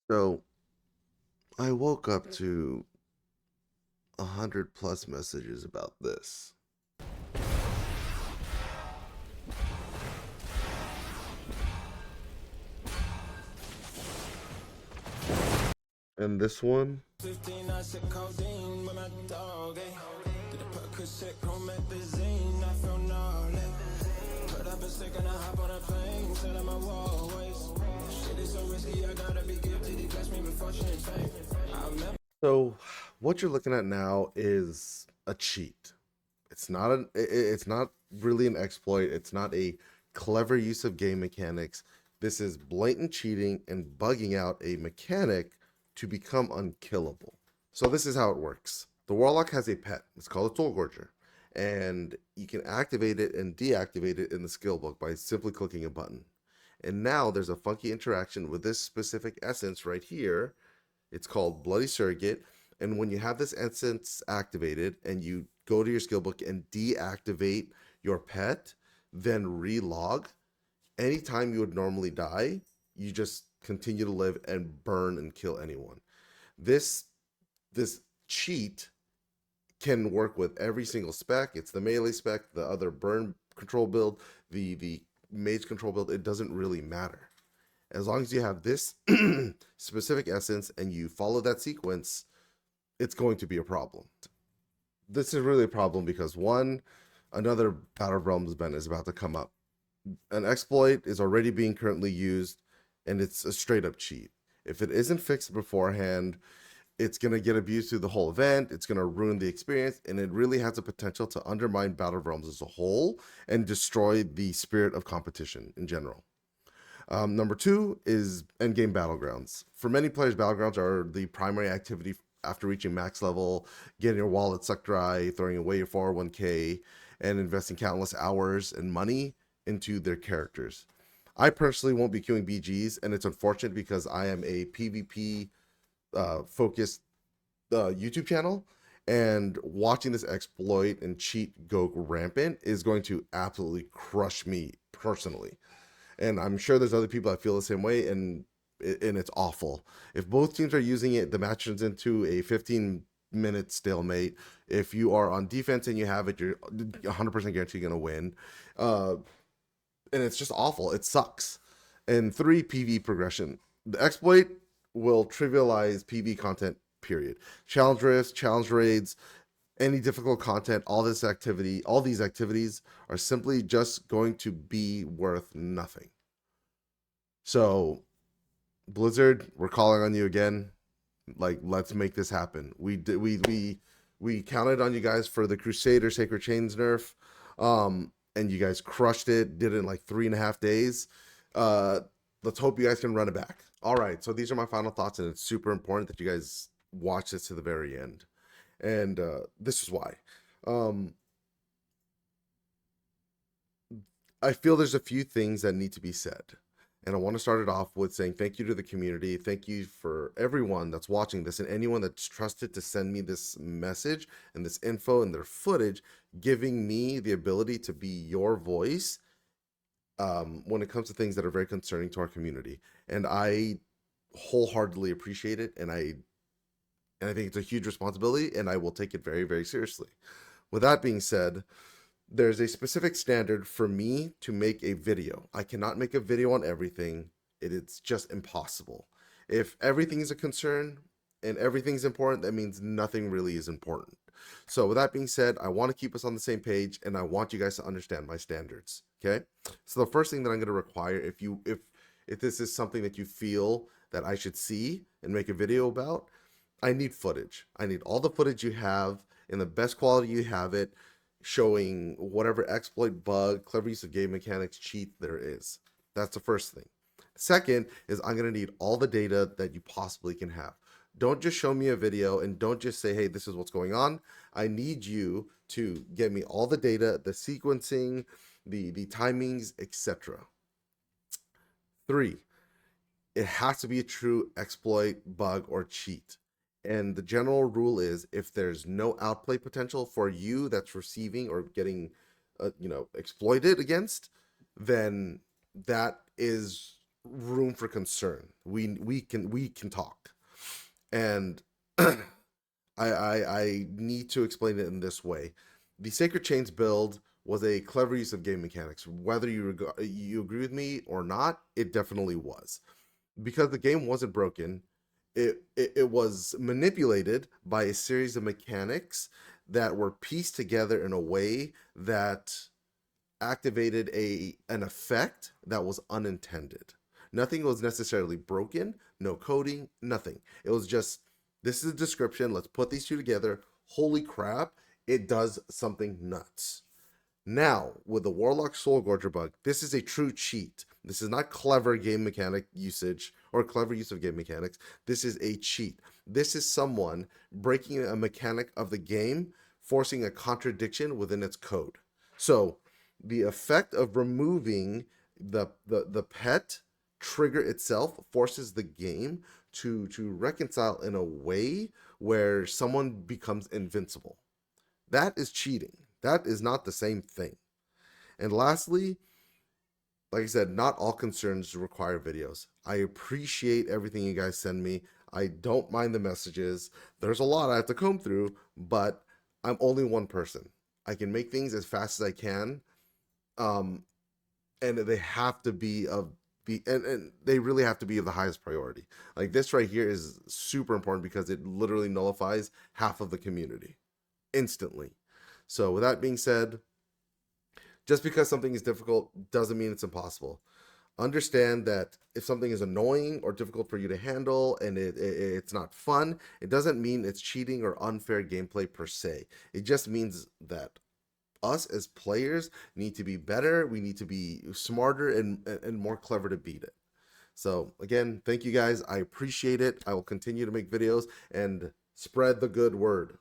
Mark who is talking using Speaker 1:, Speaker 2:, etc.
Speaker 1: So I woke up to 100+ messages about this. And this one,
Speaker 2: 15, I said codeine with my dog, eh? Did a Percocet, promethazine, I feel gnarly. Put up a stick and I hop on a plane, set on my walkways. Shit is so risky, I gotta be gifted. He blessed me with fortune and fame. I remember.
Speaker 1: so what you're looking at now is a cheat. It's not really an exploit. It's not a clever use of game mechanics. This is blatant cheating and bugging out a mechanic to become unkillable. So this is how it works. The Warlock has a pet. It's called a Gorger, and you can activate it and deactivate it in the skill book by simply clicking a button. And now there's a funky interaction with this specific essence right here. It's called Bloody Surrogate. And when you have this essence activated and you go to your skill book and deactivate your pet, then relog, anytime you would normally die, you just continue to live and burn and kill anyone. This this cheat can work with every single spec. It's the melee spec, the other burn control build, the mage control build. It doesn't really matter. As long as you have this specific essence and you follow that sequence, it's going to be a problem. This is really a problem because one, another Battle Realms event is about to come up. An exploit is already being currently used, and it's a straight up cheat. If it isn't fixed beforehand, it's going to get abused through the whole event. It's going to ruin the experience, and it really has the potential to undermine Battle Realms as a whole and destroy the spirit of competition in general. Number two is endgame battlegrounds. For many players, battlegrounds are the primary activity after reaching max level, getting your wallet sucked dry, throwing away your 401k, and investing countless hours and money into their characters. I personally won't be queuing BGs, and it's unfortunate because I am a PvP focused YouTube channel, and watching this exploit and cheat go rampant is going to absolutely crush me personally. And I'm sure there's other people that feel the same way, and it's awful. If both teams are using it, the match turns into a 15-minute stalemate. If you are on defense and you have it, you're 100% guaranteed going to win. And it's just awful. It sucks. And three, PV progression. The exploit will trivialize PV content, period. Challenge rifts, challenge raids, any difficult content, all these activities are simply just going to be worth nothing. So, Blizzard, we're calling on you again. Like, let's make this happen. We counted on you guys for the Crusader Sacred Chains nerf, and you guys crushed it. Did it in like 3.5 days. Let's hope you guys can run it back. All right, so these are my final thoughts, and it's super important that you guys watch this to the very end. And this is why. I feel there's a few things that need to be said. And I want to start it off with saying thank you to the community. Thank you for everyone that's watching this and anyone that's trusted to send me this message and this info and their footage, giving me the ability to be your voice when it comes to things that are very concerning to our community. And I wholeheartedly appreciate it. And I think it's a huge responsibility, and I will take it very, very seriously. With that being said, there's a specific standard for me to make a video. I cannot make a video on everything. It's just impossible. If everything is a concern and everything's important, that means nothing really is important. So with that being said, I want to keep us on the same page, and I want you guys to understand my standards. Okay. So the first thing that I'm going to require, if this is something that you feel that I should see and make a video about, I need footage. I need all the footage you have in the best quality you have it, showing whatever exploit, bug, clever use of game mechanics, cheat there is. That's the first thing. Second is I'm going to need all the data that you possibly can have. Don't just show me a video and don't just say, hey, this is what's going on. I need you to get me all the data, the sequencing, the timings, etc. 3, it has to be a true exploit, bug, or cheat. And the general rule is if there's no outplay potential for you that's receiving or getting, exploited against, then that is room for concern. We can talk, and I need to explain it in this way. The Sacred Chains build was a clever use of game mechanics. Whether you agree with me or not, it definitely was, because the game wasn't broken. It was manipulated by a series of mechanics that were pieced together in a way that activated an effect that was unintended. Nothing was necessarily broken, no coding, nothing. It was just, this is a description, let's put these two together. Holy crap, it does something nuts. Now, with the Warlock Soul Gorger bug, this is a true cheat. This is not clever game mechanic usage or clever use of game mechanics. This is a cheat. This is someone breaking a mechanic of the game, forcing a contradiction within its code. So, the effect of removing the pet trigger itself forces the game to reconcile in a way where someone becomes invincible. That is cheating. That is not the same thing. And lastly, like I said, not all concerns require videos. I appreciate everything you guys send me. I don't mind the messages. There's a lot I have to comb through, but I'm only one person. I can make things as fast as I can. And they have to be of and they really have to be of the highest priority. Like this right here is super important because it literally nullifies half of the community instantly. So with that being said, just because something is difficult doesn't mean it's impossible. Understand that if something is annoying or difficult for you to handle and it's not fun, it doesn't mean it's cheating or unfair gameplay per se. It just means that us as players need to be better. We need to be smarter and more clever to beat it. So again, thank you guys. I appreciate it. I will continue to make videos and spread the good word.